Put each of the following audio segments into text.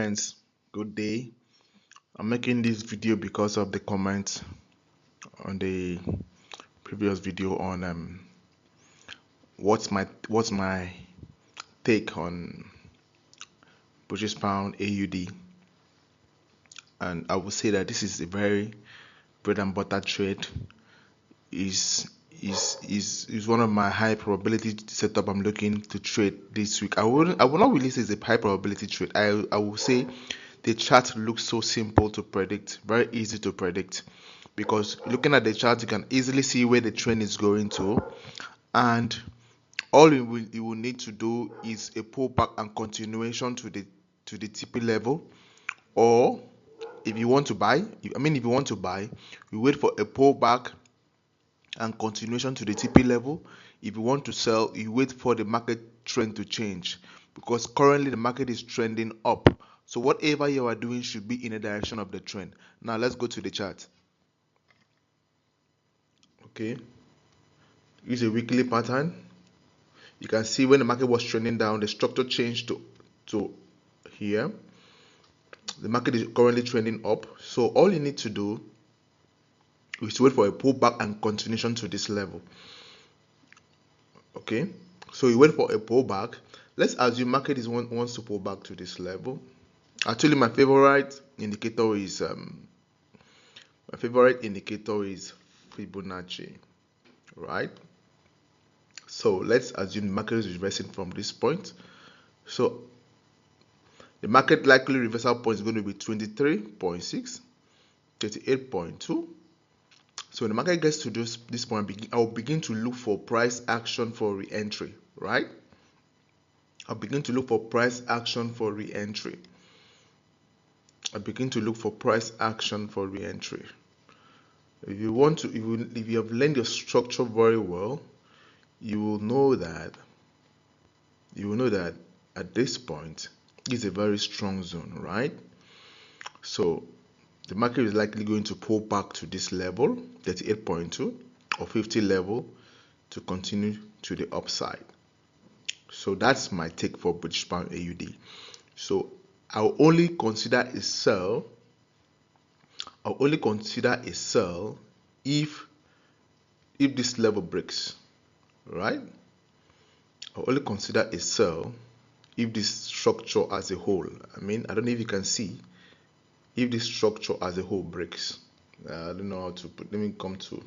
Friends, good day. I'm making this video because of the comment on the previous video on what's my take on British Pound AUD, and I would say that this is a very bread and butter trade. Is one of my high probability setup I'm looking to trade this week. I will not really say it's a high probability trade. I will say the chart looks so simple to predict, very easy to predict, because looking at the chart you can easily see where the trend is going to, and all you will need to do is a pullback and continuation to the TP level, or if you want to buy, if you want to buy, you wait for a pullback and continuation to the TP level. If you want to sell, you wait for the market trend to change, because currently the market is trending up. So whatever you are doing should be in the direction of the trend. Now let's go to the chart. Okay, use a weekly pattern. You can see when the market was trending down, the structure changed to here. The market is currently trending up. So all you need to do is to wait for a pullback and continuation to this level. Okay, so you wait for a pullback. Let's assume market wants to pull back to this level. Actually, my favorite indicator is Fibonacci, right? So let's assume the market is reversing from this point. So the market likely reversal point is going to be 23.6, 38.2. So when the market gets to this point, I'll begin to look for price action for re-entry, right? I'll begin to look for price action for re-entry. If you have learned your structure very well, you will know that at this point is a very strong zone, right? So the market is likely going to pull back to this level, 38.2 or 50 level, to continue to the upside. So that's my take for British Pound AUD. So I'll only consider a sell. If this level breaks, right? I'll only consider a sell if this structure as a whole, I don't know if you can see, if this structure as a whole breaks. I don't know how to put, let me come to.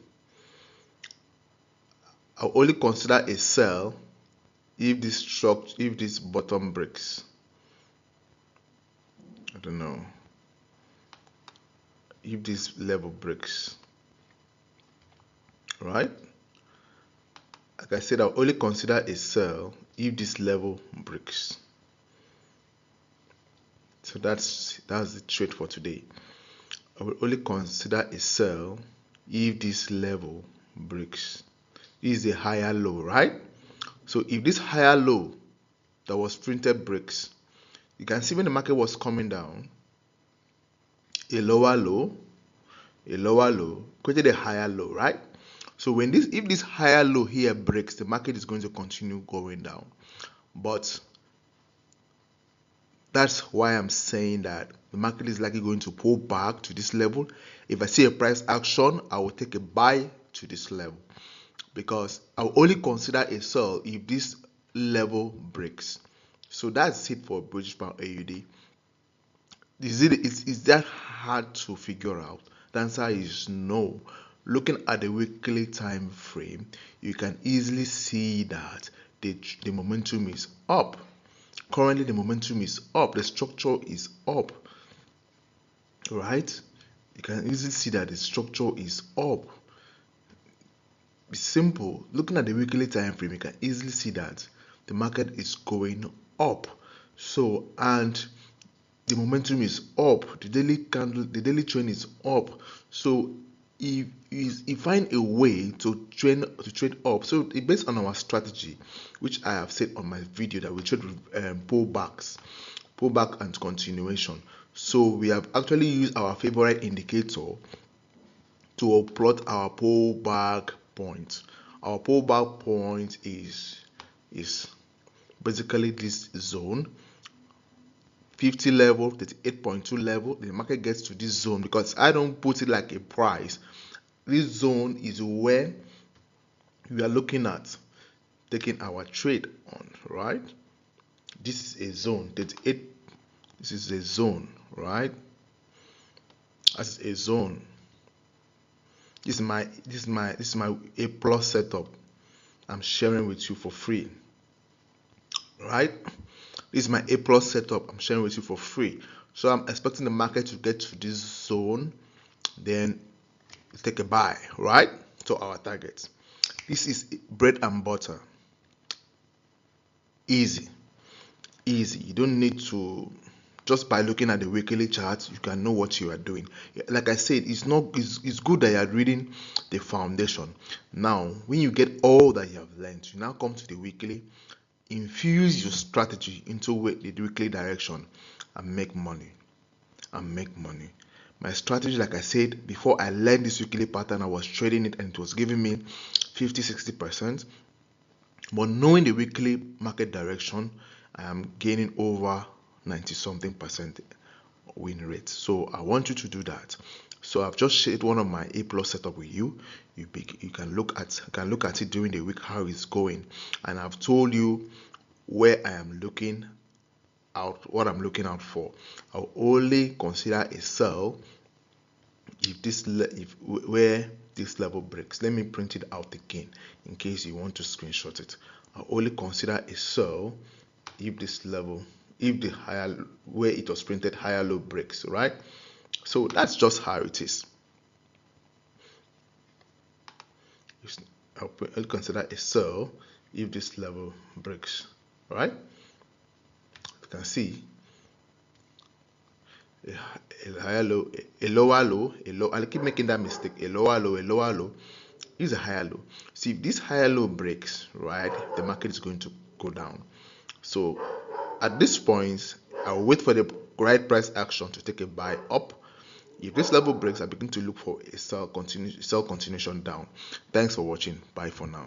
I'll only consider a sell if this bottom breaks. I don't know if this level breaks, right? Like I said, I'll only consider a sell if this level breaks. So that's the trade for today. I will only consider a sell if this level breaks. This is a higher low, right? So if this higher low that was printed breaks, you can see when the market was coming down, a lower low created a higher low, right? So if this higher low here breaks, the market is going to continue going down. But that's why I'm saying that the market is likely going to pull back to this level. If I see a price action, I will take a buy to this level, because I'll only consider a sell if this level breaks. So that's it for British Pound AUD. Is that hard to figure out? The answer is no. Looking at the weekly time frame, you can easily see that the momentum is up. Currently the momentum is up, the structure is up, right? You can easily see that the structure is up. It's simple. Looking at the weekly time frame, you can easily see that the market is going up. So, and the momentum is up, the daily trend is up. So if you find a way to trade up, so based on our strategy, which I have said on my video, that we trade with pullback and continuation. So we have actually used our favorite indicator to plot our pullback point. Our pullback point is basically this zone, 50 level, 38.2 level, the market gets to this zone, because I don't put it like a price. This zone is where we are looking at taking our trade on, right? This is a zone, 38. This is a zone, right? This is a zone. This is my A plus setup. I'm sharing with you for free, right? This is my A plus setup. I'm sharing with you for free. So I'm expecting the market to get to this zone, then take a buy, right? To our targets. This is bread and butter. Easy. You don't need to, just by looking at the weekly chart, you can know what you are doing. Like I said, it's good that you are reading the foundation. Now when you get all that you have learned, you now come to the weekly, infuse your strategy into the weekly direction, and make money. My strategy, like I said, before I learned this weekly pattern, I was trading it and it was giving me 50-60%. But knowing the weekly market direction, I am gaining over 90 something percent win rate. So I want you to do that. So I've just shared one of my A plus setup with you. You can look at it during the week, how it's going, and I've told you where I am looking out, what I'm looking out for. I'll only consider a sell if where this level breaks. Let me print it out again in case you want to screenshot it. I'll only consider a sell if this level, if the higher, where it was printed, higher low breaks, right? So that's just how it is. I'll consider a sell if this level breaks, right? You can see a higher low, a lower low, a low. I'll keep making that mistake. A lower low is a higher low. See, if this higher low breaks, right, the market is going to go down. So at this point, I'll wait for the right price action to take a buy up. If this level breaks, I begin to look for a sell continuation down. Thanks for watching. Bye for now.